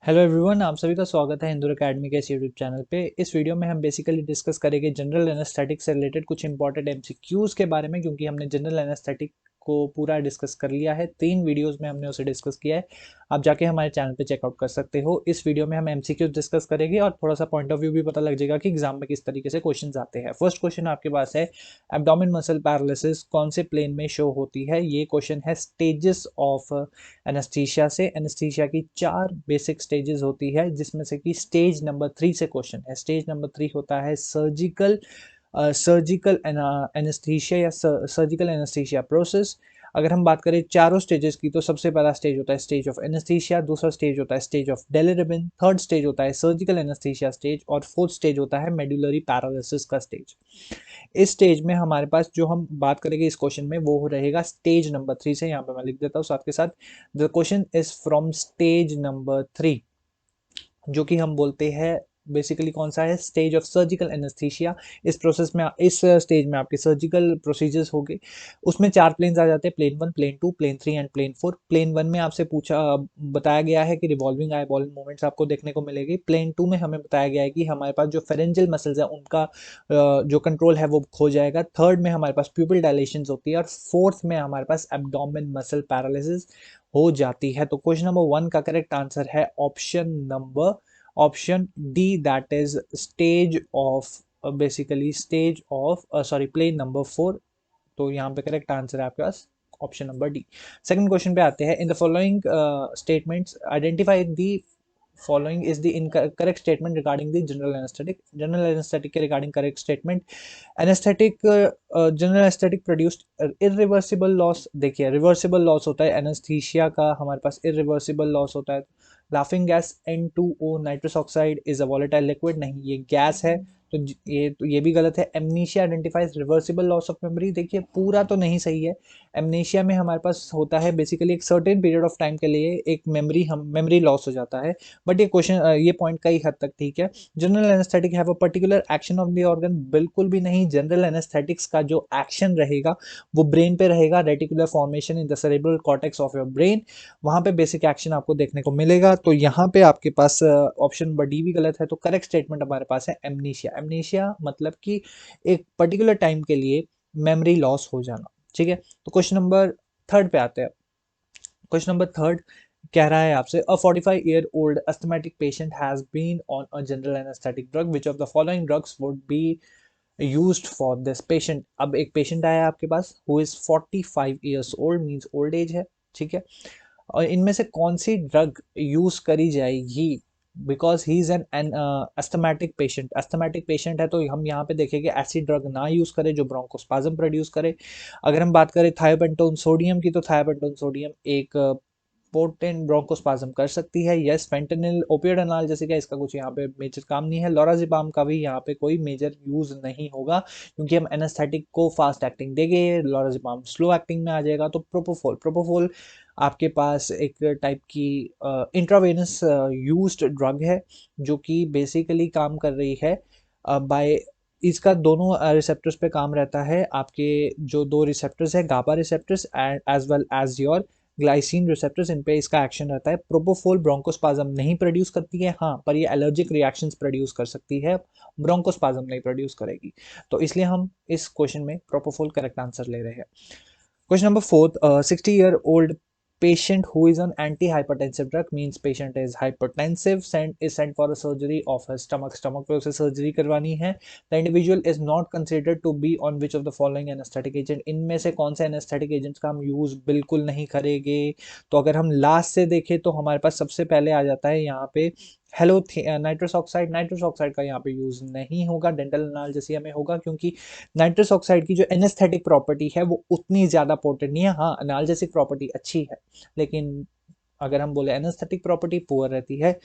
Hello everyone, आप सभी का स्वागत है हिंदू एकेडमी के इस यूट्यूब चैनल पे। इस वीडियो में हम बेसिकली डिस्कस करेंगे जनरल एनेस्थेटिक से रिलेटेड कुछ इंपॉर्टेंट एमसीक्यूज के बारे में, क्योंकि हमने जनरल एनेस्थेटिक को पूरा डिस्कस कर लिया है। 3 वीडियोस में हमने उसे डिस्कस किया है। आप जाके हमारे चैनल पे चेकआउट कर सकते हो। इस वीडियो में हम एमसीक्यूज डिस्कस करेंगे और थोड़ा सा पॉइंट ऑफ व्यू भी पता लग जाएगा कि एग्जाम में किस तरीके से क्वेश्चन आते हैं। फर्स्ट क्वेश्चन आपके पास है, एब्डोमेन मसल पैरालिसिस कौन से प्लेन में शो होती है? ये क्वेश्चन है स्टेजेस ऑफ एनेस्थीसिया से। एनेस्थीसिया की 4 बेसिक स्टेजेस होती है, जिसमें से कि स्टेज नंबर 3 से क्वेश्चन है। स्टेज नंबर 3 होता है सर्जिकल एनेस्थीसिया या सर्जिकल एनेस्थीसिया प्रोसेस। अगर हम बात करें चारों स्टेजेस की, तो सबसे पहला स्टेज होता है स्टेज ऑफ एनेस्थीसिया, दूसरा स्टेज होता है स्टेज ऑफ डेलिरिबिन, थर्ड स्टेज होता है सर्जिकल एनेस्थीसिया स्टेज और फोर्थ स्टेज होता है मेडुलरी पैरालिसिस का स्टेज। इस स्टेज में हमारे पास जो हम बात करेंगे इस क्वेश्चन में, वो रहेगा स्टेज नंबर 3 से। यहाँ पे मैं लिख देता हूँ साथ के साथ, the question is from stage number 3, जो कि हम बोलते हैं बेसिकली कौन सा है, स्टेज ऑफ सर्जिकल एनेस्थीसिया। इस प्रोसेस में, इस स्टेज में आपके सर्जिकल प्रोसीजर्स हो गए। उसमें 4 प्लेन्स आ जाते हैं, plane 1, plane 2, plane 3 and plane 4। Plane 1 में आपसे बताया गया है कि रिवॉल्विंग आई बॉल मूवमेंट्स आपको देखने को मिलेगी। प्लेन 2 में हमें बताया गया है कि हमारे पास जो फेरेंजियल मसल्स है उनका जो कंट्रोल है वो खो जाएगा। थर्ड में हमारे पास प्यूपिल डायलेशन होती है और फोर्थ में हमारे पास एब्डोमेन मसल पैरालिसिस हो जाती है। तो क्वेश्चन नंबर 1 का करेक्ट आंसर है option D, that is stage of basically stage of sorry plane number 4। तो यहाँ पे करेक्ट आंसर है आपके पास option number D. Second question पे आते हैं, in the following statements identify the following is the incorrect statement regarding the general anaesthetic. General anaesthetic के regarding correct statement, anaesthetic general anaesthetic produced irreversible loss. देखिए, reversible loss होता है anaesthesia का, हमारे पास irreversible loss होता है। Laughing gas N2O nitrous oxide is a volatile liquid, नहीं ये गैस है। तो ये भी गलत है। Amnesia identifies reversible loss of memory, देखिए पूरा तो नहीं सही है। एमनीशिया में हमारे पास होता है बेसिकली एक सर्टेन पीरियड ऑफ टाइम के लिए एक मेमोरी लॉस हो जाता है। बट ये क्वेश्चन, ये पॉइंट कई हद तक ठीक है। General anaesthetic have a particular action of the organ, बिल्कुल भी नहीं। जनरल एनेस्थेटिक्स का जो एक्शन रहेगा वो ब्रेन पे रहेगा। Reticular formation in the cerebral cortex of your brain, वहां पे बेसिक एक्शन आपको देखने को मिलेगा। तो यहाँ पे आपके पास ऑप्शन नंबर डी भी गलत है। तो करेक्ट स्टेटमेंट हमारे पास है एमनीशिया। एमनीशिया मतलब कि एक पर्टिकुलर टाइम के लिए मेमोरी लॉस हो जाना। ठीक है, तो क्वेश्चन नंबर थर्ड पे आते हैं। क्वेश्चन नंबर थर्ड कह रहा है आपसे, अ 45-year-old asthmatic patient has been on a general anesthetic drug, which of the following drugs would be used for this patient? अब एक पेशेंट आया आपके पास who is 45 years old, means old age है। ठीक है, और इनमें से कौन सी ड्रग यूज करी जाएगी? Because he is an asthmatic patient. Asthmatic patient है तो हम यहाँ पे देखेंगे ऐसी ड्रग ना यूज करें जो ब्रोंकोस्पाज्म प्रोड्यूस करे। अगर हम बात करें थायोपेंटोन सोडियम की, तो थायोपेंटोन सोडियम एक पोटेंट ब्रोंकोस्पाज्म कर सकती है। यस, फेंटेनिल ओपियोइड एनाल्जेसिक है, इसका कुछ यहाँ पे मेजर काम नहीं है। लोराजिपाम का भी यहाँ पे कोई मेजर यूज नहीं होगा, क्योंकि हम एनेस्थेटिक को फास्ट एक्टिंग देंगे, लोराजिपाम स्लो एक्टिंग में आ जाएगा। तो प्रोपोफोल आपके पास एक टाइप की इंट्रावेनस यूज्ड ड्रग है, जो कि बेसिकली काम कर रही है बाय, इसका दोनों रिसेप्टर्स पे काम रहता है। आपके जो 2 रिसेप्टर्स है, GABA receptors and as well as your glycine receptors, इन पे इसका एक्शन रहता है। प्रोपोफोल ब्रोंकोस्पाज्म नहीं प्रोड्यूस करती है, हाँ, पर ये एलर्जिक रिएक्शंस प्रोड्यूस कर सकती है, ब्रोंकोस्पाज्म नहीं प्रोड्यूस करेगी। तो इसलिए हम इस क्वेश्चन में प्रोपोफोल करेक्ट आंसर ले रहे हैं। Question number fourth, 60-year-old patient who is on antihypertensive drug, means patient is hypertensive, is sent for a surgery of his stomach पे उसे सर्जरी करवानी है। The individual is not considered to be on which of the following anesthetic agent? इनमें से कौन से anesthetic agents का हम यूज बिल्कुल नहीं करेंगे? तो अगर हम लास्ट से देखें तो हमारे पास सबसे पहले आ जाता है यहाँ पे hello nitrous oxide. Nitrous oxide का यहाँ पे यूज नहीं होगा। डेंटल एनाल्जेसिया में होगा, क्योंकि नाइट्रस ऑक्साइड की जो एनेस्थेटिक प्रॉपर्टी है वो उतनी ज्यादा पोटेंट नहीं है। हाँ, एनाल्जेसिक प्रॉपर्टी अच्छी है, लेकिन अगर हम बोले एनेस्थेटिक प्रॉपर्टी पुअर रहती है।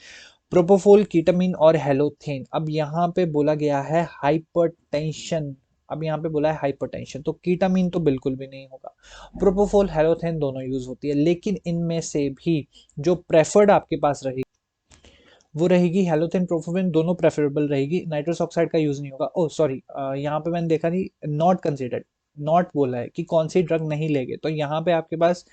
प्रोपोफोल, कीटामिन और हेलोथेन। अब यहाँ पे बोला गया है हाइपरटेंशन, अब यहाँ पे बोला है हाइपरटेंशन, तो कीटामिन तो बिल्कुल भी नहीं होगा। प्रोपोफोल, हेलोथेन दोनों यूज होती है, लेकिन इनमें से भी जो प्रेफर्ड आपके पास रहेगी वो रहेगी हेलोथेन प्रोफोविन, दोनों प्रेफरेबल रहेगी। नाइट्रस ऑक्साइड का यूज नहीं होगा। ओह सॉरी, यहाँ पे मैंने देखा नहीं, नॉट कंसिडर्ड, नॉट बोला है कि कौन सी ड्रग नहीं लेंगे। तो यहाँ पे आपके पास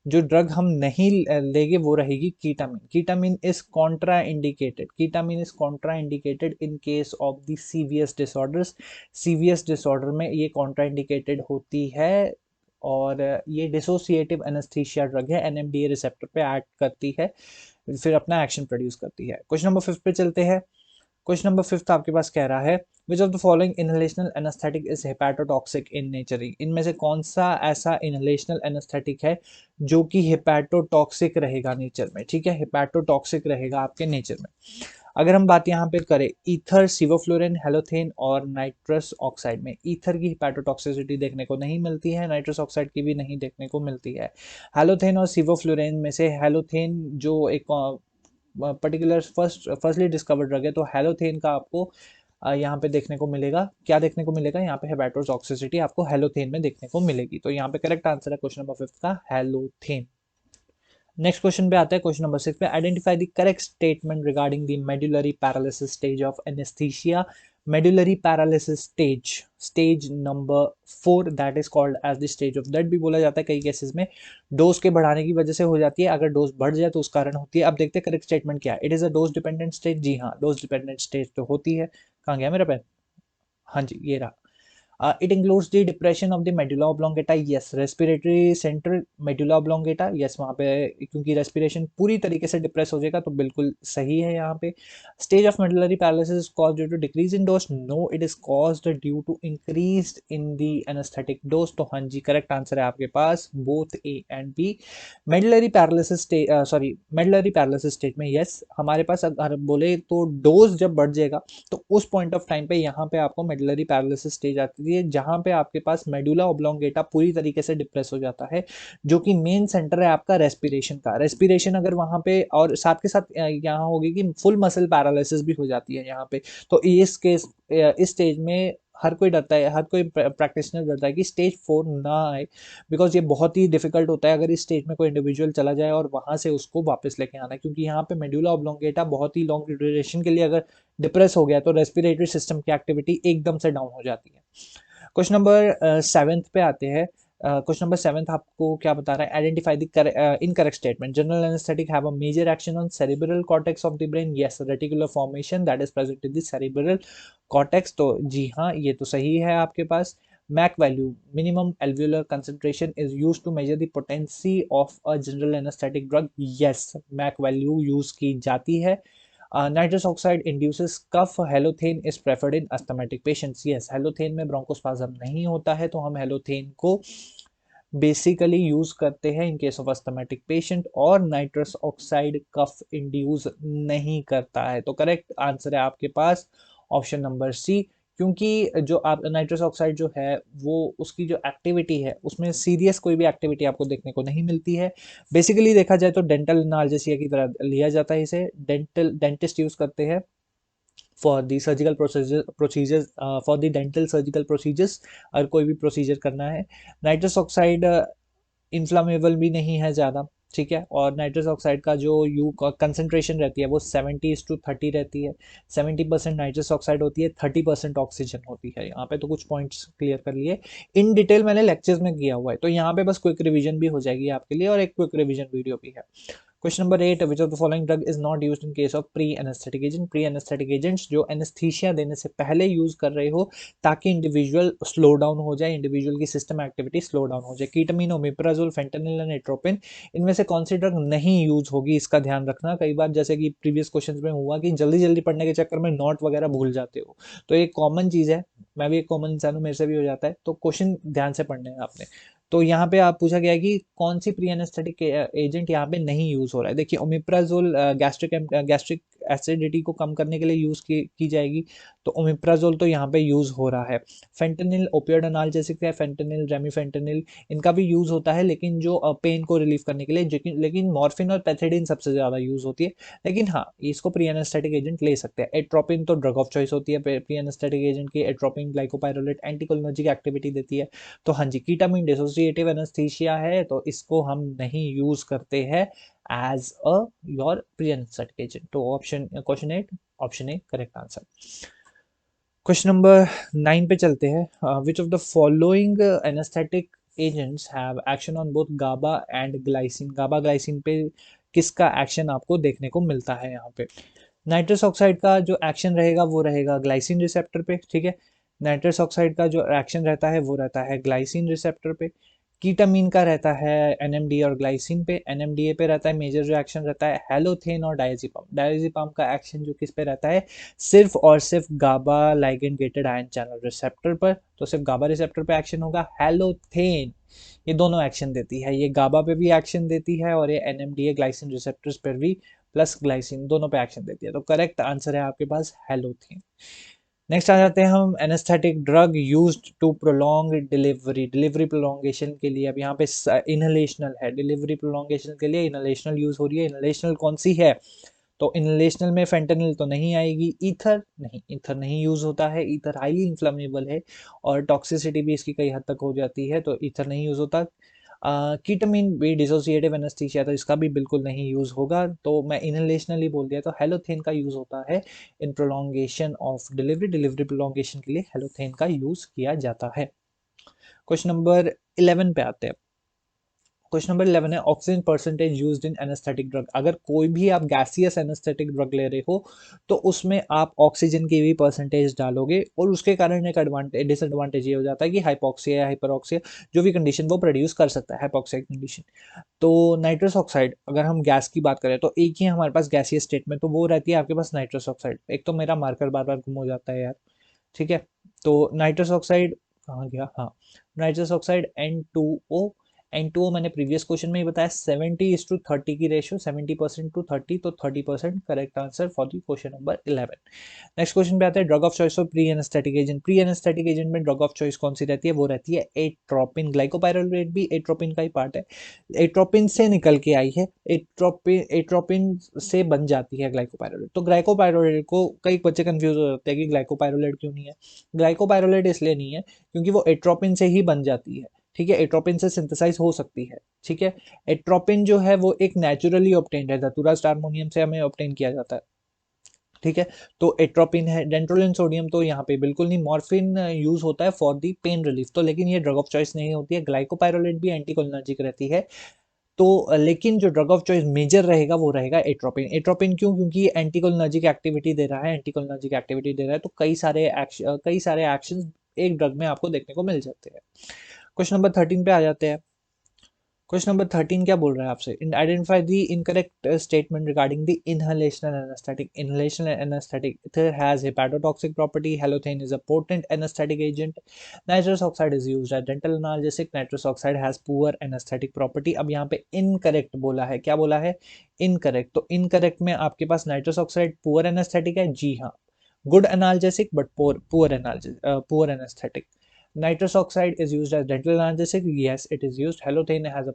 जो ड्रग हम नहीं लेंगे वो रहेगी ketamine. Ketamine is contraindicated, ketamine is contraindicated in case of the CVS disorders. CVS disorder में ये कॉन्ट्रा इंडिकेटेड होती है, और ये डिसोसिएटिव एनेस्थीसिया ड्रग है, एनएमडीए रिसेप्टर पे एक्ट करती है, फिर अपना एक्शन प्रोड्यूस करती है। क्वेश्चन नंबर 5 पे चलते हैं। क्वेश्चन नंबर 5 आपके पास कह रहा है विच of the following inhalational anaesthetic is hepatotoxic in nature. इनमें से कौन सा ऐसा इनहेलेशनल एनेस्थेटिक है जो कि हेपेटोटॉक्सिक रहेगा नेचर में, ठीक है, हेपेटोटॉक्सिक रहेगा आपके नेचर में। अगर हम बात यहाँ पे करें ईथर, सिवोफ्लोरिन, हेलोथेन और नाइट्रस ऑक्साइड में, ईथर की हेपेटोटॉक्सिसिटी देखने को नहीं मिलती है, नाइट्रस ऑक्साइड की भी नहीं देखने को मिलती है। हेलोथेन और सिवोफ्लोरिन में से हेलोथेन जो एक पर्टिकुलर फर्स्टली डिस्कवर्ड ड्रग है, तो हेलोथेन का आपको यहाँ पे देखने को मिलेगा, क्या देखने को मिलेगा, यहाँ पे हेपेटोटॉक्सिसिटी आपको हेलोथेन में देखने को मिलेगी। तो यहाँ पे करेक्ट आंसर है क्वेश्चन नंबर 5 का हेलोथेन। नेक्स्ट क्वेश्चन पे आता है, क्वेश्चन नंबर 6 पे identify the correct statement regarding the medullary paralysis stage of anaesthesia. Medullary paralysis stage, stage number 4, that is called as the stage of death भी बोला जाता है कई केसेस में। डोज के बढ़ाने की वजह से हो जाती है, अगर डोज बढ़ जाए तो उस कारण होती है। अब देखते हैं करेक्ट स्टेटमेंट क्या है। It is a dose dependent stage, जी हाँ, डोज डिपेंडेंट स्टेज तो होती है। कहाँ गया मेरा पेन, हाँ जी ये रहा। It includes the depression of the medulla oblongata, yes, respiratory center medulla oblongata, yes, वहाँ पे क्योंकि respiration पूरी तरीके से डिप्रेस हो जाएगा तो बिल्कुल सही है यहाँ पे। Stage of medullary paralysis is caused due to decrease in dose, no, it is caused due to increased in the anesthetic dose, तो हाँ जी करेक्ट आंसर है आपके पास both A and B। medullary paralysis stage, sorry medullary paralysis stage में yes हमारे पास अगर बोले तो dose जब बढ़ जाएगा तो उस पॉइंट ऑफ टाइम पे यहाँ पे आपको मेडुलरी पैरालिसिस स्टेज आती है, जहाँ पे आपके पास मेडुला ओब्लोंगेटा पूरी तरीके से डिप्रेस हो जाता है, जो कि मेन सेंटर है आपका रेस्पिरेशन का। रेस्पिरेशन अगर वहाँ पे, और साथ के साथ यहाँ होगी कि फुल मसल पैरालिसिस भी हो जाती है यहाँ पे। तो इस केस, इस स्टेज में हर कोई डरता है, हर कोई प्रैक्टिशनर डरता है कि स्टेज 4 ना आए, बिकॉज ये बहुत ही डिफिकल्ट होता है अगर इस स्टेज में कोई इंडिविजुअल चला जाए और वहां से उसको वापस लेके आना, क्योंकि यहाँ पे मेडुला ऑब्लोंगेटा बहुत ही लॉन्ग ड्यूरेशन के लिए अगर डिप्रेस हो गया तो रेस्पिरेटरी सिस्टम की एक्टिविटी एकदम से डाउन हो जाती है। क्वेश्चन नंबर 7 पे आते हैं। क्वेश्चन नंबर 7 आपको क्या बता रहा है, identify the incorrect statement. General anaesthetic have a major action on cerebral cortex of the brain, yes, reticular formation that is present in the cerebral cortex, तो जी हाँ ये तो सही है आपके पास। MAC value, minimum alveolar concentration is used to measure the potency of a general anaesthetic drug, yes, MAC value use की जाती है। Nitrous oxide induces cough, halothane is preferred in asthmatic patients, yes, halothane में bronchospasm नहीं होता है तो हम halothane को बेसिकली यूज करते हैं इन केस ऑफ अस्थमेटिक पेशेंट, और नाइट्रस ऑक्साइड कफ इंड्यूस नहीं करता है। तो करेक्ट आंसर है आपके पास ऑप्शन नंबर सी, क्योंकि जो आप नाइट्रस ऑक्साइड जो है वो उसकी जो एक्टिविटी है उसमें सीरियस कोई भी एक्टिविटी आपको देखने को नहीं मिलती है। बेसिकली देखा जाए तो डेंटल एनाल्जेसिया की तरह लिया जाता है इसे, डेंटिस्ट यूज करते हैं for the surgical procedures, for the dental surgical procedures, अगर कोई भी प्रोसीजर करना है। नाइट्रस ऑक्साइड इन्फ्लामेबल भी नहीं है ज़्यादा, ठीक है, और नाइट्रस ऑक्साइड का जो यू कंसनट्रेशन रहती है वो 70:30 रहती है। 70% नाइट्रस ऑक्साइड होती है, 30% ऑक्सीजन होती है। यहाँ पे तो कुछ पॉइंट्स क्लियर कर लिए, इन डिटेल मैंने लेक्चर्स में किया हुआ है, तो यहाँ पे बस क्विक रिवीजन भी हो जाएगी आपके लिए और एक क्विक रिवीजन वीडियो भी है। Question number 8, which of the following drug is not used in case of pre anaesthetic agent. Pre anaesthetic agents जो एनेस्थीसिया देने से पहले यूज कर रहे हो ताकि इंडिविजुअल स्लो डाउन हो जाए, इंडिविजुअल की सिस्टम एक्टिविटी स्लो डाउन हो जाए। कीटामिन, ओमेप्राजोल, फेंटानिल एंड एट्रोपिन, इनमें से कौन सी ड्रग नहीं यूज होगी, इसका ध्यान रखना। कई बार जैसे कि प्रीवियस क्वेश्चन में हुआ कि जल्दी जल्दी पढ़ने के चक्कर में नोट वगैरह भूल जाते हो, तो एक कॉमन चीज है, मैं भी एक कॉमन इंसान हूँ, मेरे से भी हो जाता है, तो क्वेश्चन ध्यान से पढ़ने हैं आपने। तो यहाँ पे आप पूछा गया है कि कौन सी प्री एनेस्थेटिक एजेंट यहाँ पे नहीं यूज हो रहा है। देखिए ओमेप्राजोल गैस्ट्रिक एसिडिटी को कम करने के लिए यूज की जाएगी, तो ओमेप्राजोल तो यहाँ पे यूज हो रहा है। फेंटेनिल ओपियोइड एनाल्जेसिक है, फेंटेनिल, रेमिफेंटेनिल, इनका भी यूज होता है लेकिन जो पेन को रिलीव करने के लिए, लेकिन मॉर्फिन और पैथेडिन सबसे ज्यादा यूज होती है। लेकिन हाँ इसको प्री एनेस्थेटिक एजेंट ले सकते हैं। एट्रोपिन तो ड्रग ऑफ चॉइस होती है प्री एनेस्थेटिक एजेंट की। एट्रोपिन ग्लाइकोपाइरोलेट एंटीकोलिनर्जिक एक्टिविटी देती है, तो हाँ जी कीटामिन डिसोसिएटिव एनेस्थीसिया है तो इसको हम नहीं यूज करते हैं as a your pre anaesthetic agent. तो option question 8, option A correct answer. Question number 9 पे चलते हैं। Which of the following anaesthetic agents have action on both GABA and glycine, GABA glycine पे किसका एक्शन आपको देखने को मिलता है यहाँ पे। नाइट्रस ऑक्साइड का जो एक्शन रहेगा वो रहेगा ग्लाइसिन रिसेप्टर पे, ठीक है। नाइट्रस ऑक्साइड का जो एक्शन रहता है वो रहता है ग्लाइसिन रिसेप्टर पे। कीटामीन का रहता है एनएमडी और ग्लाइसिन पे, एनएमडीए पे रहता है मेजर जो एक्शन रहता है हैलोथेन और डायजेपाम, डायजेपाम का एक्शन जो किस पे रहता है, सिर्फ और सिर्फ GABA ligand gated ion channel receptor पर, तो सिर्फ गाबा रिसेप्टर पे एक्शन होगा। हैलोथेन ये दोनों एक्शन देती है, ये गाबा पे भी एक्शन देती है और ये एनएमडीए ग्लाइसिन रिसेप्टर्स पर भी प्लस ग्लाइसिन दोनों पे एक्शन देती है, तो करेक्ट आंसर है आपके पास हैलोथेन। नेक्स्ट आ जाते हैं हम anaesthetic drug used to prolong delivery, delivery prolongation के लिए। अब यहाँ पे इनहलेशनल है, डिलीवरी प्रोलॉन्गेशन के लिए इनहलेशनल यूज हो रही है। इनहलेशनल कौन सी है, तो इनहलेशनल में फेंटेनिल तो नहीं आएगी, ईथर नहीं, ईथर नहीं यूज होता है, ईथर हाईली इन्फ्लेमेबल है और टॉक्सिसिटी भी इसकी कई हद तक हो जाती है, तो ईथर नहीं यूज होता। कीटामीन भी डिसोसिएटिव एनेस्थीसिया, तो इसका भी बिल्कुल नहीं यूज होगा, तो मैं इनहेलेशनल ही बोल दिया, तो हेलोथेन का यूज होता है in prolongation of delivery, delivery prolongation के लिए हेलोथेन का यूज किया जाता है। क्वेश्चन नंबर 11 पे आते हैं। क्वेश्चन नंबर 11 है oxygen percentage used in anaesthetic drug. अगर कोई भी आप गैसियस एनेस्थेटिक ड्रग ले रहे हो तो उसमें आप ऑक्सीजन की भी परसेंटेज डालोगे और उसके कारण एक एडवांटेज डिसएडवांटेज ये हो जाता है कि हाइपोक्सिया या हाइपरऑक्सिया जो भी कंडीशन वो प्रोड्यूस कर सकता है, हाइपोक्सिया कंडीशन। तो नाइट्रस ऑक्साइड अगर हम गैस की बात करें तो एक ही हमारे पास गैसियस स्टेट में, तो वो रहती है आपके पास नाइट्रस ऑक्साइड। एक तो मेरा मार्कर बार बार गुम हो जाता है यार, ठीक है। तो नाइट्रस ऑक्साइड कहाँ गया, हाँ, नाइट्रस ऑक्साइड N2O, N2O मैंने प्रीवियस क्वेश्चन में ही बताया 70:30 की रेशियो, 70% टू 30, तो 30% correct answer for the question number 11। Next question पे आते हैं drug of choice for pre anaesthetic agent. Pre anaesthetic agent में ड्रग ऑफ चॉइस कौन सी रहती है, वो रहती है एट्रोपिन। ग्लाइकोपाइरोलेट भी एट्रोपिन का ही पार्ट है, एट्रोपिन से निकल के आई है, एट्रोपिन से बन जाती है ग्लाइकोपाइरोलेट। तो ग्लाइकोपाइरोलेट को कई बच्चे कंफ्यूज हो जाते हैं कि ग्लाइकोपाइरोलेट क्यों नहीं है। ग्लाइकोपाइरोलेट इसलिए नहीं है क्योंकि वो एट्रोपिन से ही बन जाती है, ठीक है, एट्रोपिन से सिंथेसाइज हो सकती है, ठीक है। एट्रोपिन जो है वो एक नेचुरली ऑब्टेन्ड है, धतूरा स्टारमोनियम से हमें ऑब्टेन किया जाता है, ठीक है। तो एट्रोपिन है, डेंट्रोलिन सोडियम तो यहाँ पे बिल्कुल नहीं। मॉर्फिन यूज होता है फॉर दी पेन रिलीफ, तो लेकिन ये ड्रग ऑफ चॉइस नहीं होती है। ग्लाइकोपाइरोलेट भी एंटीकोलिनर्जिक रहती है, तो लेकिन जो ड्रग ऑफ चॉइस मेजर रहेगा वो रहेगा एट्रोपिन। एट्रोपिन क्यों, क्योंकि ये एंटीकोलिनर्जिक एक्टिविटी दे रहा है, एंटीकोलिनर्जिक एक्टिविटी दे रहा है, तो कई सारे एक्शन एक ड्रग में आपको देखने को मिल जाते हैं। क्वेश्चन नंबर 13 पे आ जाते हैं। क्वेश्चन नंबर 13 क्या बोल रहा है आपसे, identify the incorrect statement regarding the inhalational anaesthetic. Inhalational anaesthetic ether has hepatotoxic property, halothane is a potent anesthetic agent, nitrous oxide is used as dental analgesic, nitrous oxide has poor anesthetic property। अब यहाँ पे incorrect बोला है, क्या बोला है, incorrect, तो incorrect में आपके पास नाइट्रस ऑक्साइड पुअर एनेस्थेटिक है, जी हाँ, good analgesic but poor anaesthetic. Nitrous oxide is used as dental analgesic. Yes, it is used. Halothane has a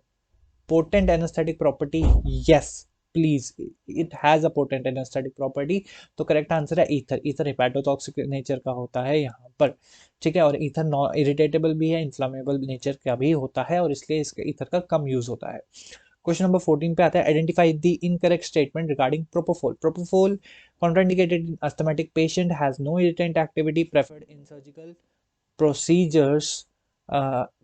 potent anesthetic property. Yes, please, it has a potent anesthetic property। तो correct answer है ether. Ether हेपाटोटॉक्सिक nature का होता है यहाँ पर, ठीक है, और ईथर नॉन इरिटेटेबल भी है, इन्फ्लामेबल नेचर का भी होता है और इसलिए इसके ईथर का कम यूज होता है। क्वेश्चन नंबर 14 पे आता है identify the incorrect statement regarding propofol. Propofol contraindicated in asthmatic patient, has no irritant activity, preferred in surgical procedures,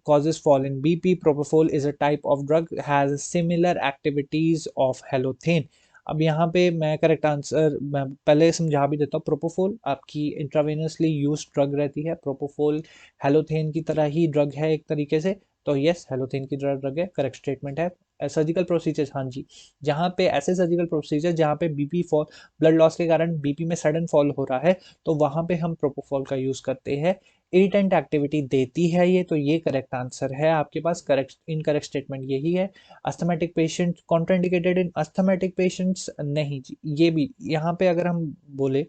causes fall in BP। Propofol is a type of drug, has similar activities of halothane। अब यहाँ पे मैं correct answer मैं पहले समझा भी देता हूँ। प्रोपोफोल आपकी इंट्रावेनसली यूज ड्रग रहती है, प्रोपोफोल हेलोथेन की तरह ही ड्रग है एक तरीके से, तो यस हेलोथेन की तरह ड्रग है, करेक्ट स्टेटमेंट है। सर्जिकल प्रोसीजर्स, हाँ जी, जहाँ पे ऐसे सर्जिकल प्रोसीजर जहाँ पे बीपी फॉल, ब्लड लॉस के कारण बीपी में सडन फॉल हो रहा है, तो वहाँ पे हम प्रोपोफोल का यूज करते हैं। इरिटेंट एक्टिविटी देती है ये, तो ये करेक्ट आंसर है आपके पास। करेक्ट इनकरेक्ट स्टेटमेंट यही है। Asthmatic patient contraindicated in asthmatic patients, नहीं जी, ये भी यहाँ पे अगर हम बोले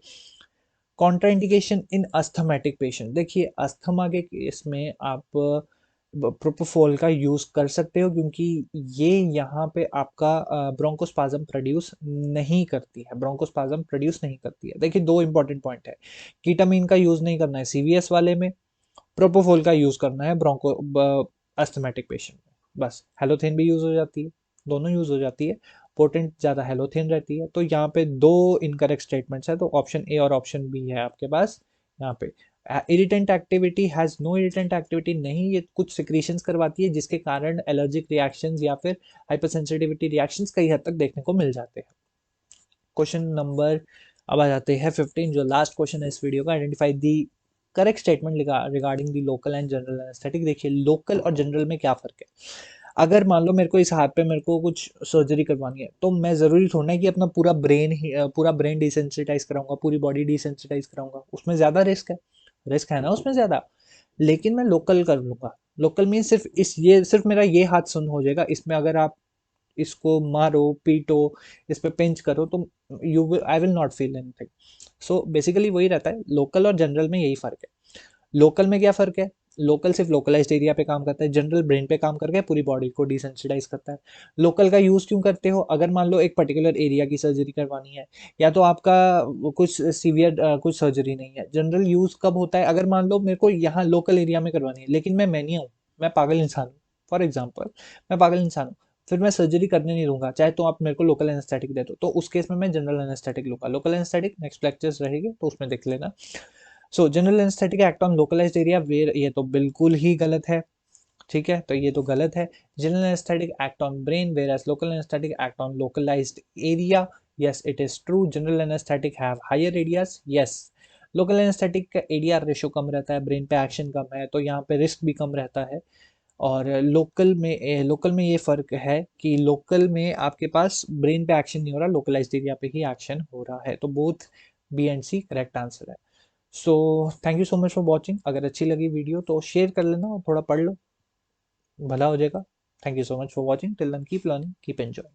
कॉन्ट्राइंडिकेशन इन अस्थमेटिक पेशेंट, देखिए अस्थमा के केस में आप प्रोपोफोल का यूज कर सकते हो क्योंकि ये यहाँ पे आपका ब्रोंकोस्पाज्म प्रोड्यूस नहीं करती है, ब्रोंकोस्पाज्म प्रोड्यूस नहीं करती है। देखिए दो इंपॉर्टेंट पॉइंट है, कीटामीन का यूज नहीं करना है सीवीएस वाले में, प्रोपोफोल का यूज करना है ब्रोंको अस्थमेटिक पेशेंट में, बस। हेलोथेन भी यूज हो जाती है, दोनों यूज हो जाती है, पोटेंट ज्यादा हेलोथेन रहती है, तो यहाँ पे दो इनकरेक्ट स्टेटमेंट्स है, तो ऑप्शन ए और ऑप्शन बी है आपके पास यहाँ पे। Irritant activity has no irritant activity नहीं, ये कुछ सिक्रीशंस करवाती है जिसके कारण एलर्जिक रिएक्शंस या फिर हाइपरसेंसिटिविटी रिएक्शंस कई हद तक देखने को मिल जाते हैं। क्वेश्चन नंबर अब आ जाते हैं 15, जो लास्ट क्वेश्चन है इस वीडियो का। Identify the correct statement regarding the local and general anaesthetic. देखिए लोकल और जनरल में क्या फर्क है। अगर मान लो मेरे को इस हाथ पे मेरे को कुछ सर्जरी करवानी है, तो मैं ज़रूरी थोड़ा है कि अपना पूरा ब्रेन डिसेंसिटाइज कराऊंगा, पूरी बॉडी डिसेंसिटाइज कराऊंगा, उसमें ज़्यादा रिस्क है ना उसमें ज़्यादा। लेकिन मैं लोकल कर लूंगा। लोकल में सिर्फ मेरा ये हाथ सुन्न हो जाएगा, इसमें अगर आप इसको मारो पीटो, इस पे पिंच करो, तो I will not feel anything. So basically वही रहता है, लोकल और जनरल में यही फर्क है। लोकल में क्या फर्क है, लोकल सिर्फ लोकलाइज्ड एरिया पे काम करता है, जनरल ब्रेन पे काम करके पूरी बॉडी को डिसेंसिटाइज करता है। लोकल का यूज क्यों करते हो, अगर मान लो एक पर्टिकुलर एरिया की सर्जरी करवानी है, या तो आपका कुछ सीवियर कुछ सर्जरी नहीं है। जनरल यूज कब होता है, अगर मान लो मेरे को यहाँ लोकल एरिया में करवानी है, लेकिन मैं मैनिया हूँ, मैं पागल इंसान हूँ, फॉर एग्जाम्पल मैं पागल इंसान हूँ, फिर मैं सर्जरी करने नहीं दूंगा, चाहे तो आप मेरे को लोकल एनेस्थेटिक दे दो, तो उस केस में मैं जनरल एनेस्थेटिक लूंगा। लोकल एनेस्थेटिक नेक्स्ट लेक्चर्स रहेगी तो उसमें देख लेना। So general anaesthetic act on localised area where, ये तो बिल्कुल ही गलत है, ठीक है, तो ये तो गलत है। General anaesthetic act on brain whereas local anaesthetic act on localised area. Yes it is true, general anaesthetic have higher areas. Yes, local anaesthetic का एडीआर रेशो कम रहता है, ब्रेन पे एक्शन कम है, तो यहाँ पे रिस्क भी कम रहता है। और लोकल में ये फ़र्क है कि लोकल में आपके पास ब्रेन पे एक्शन नहीं हो रहा, लोकलाइज्ड एरिया पे ही एक्शन हो रहा है। तो both B and C correct answer है। So thank you so much for watching. अगर अच्छी लगी वीडियो तो शेयर कर लेना और थोड़ा पढ़ लो, भला हो जाएगा। Thank you so much for watching, till then keep learning, keep enjoy.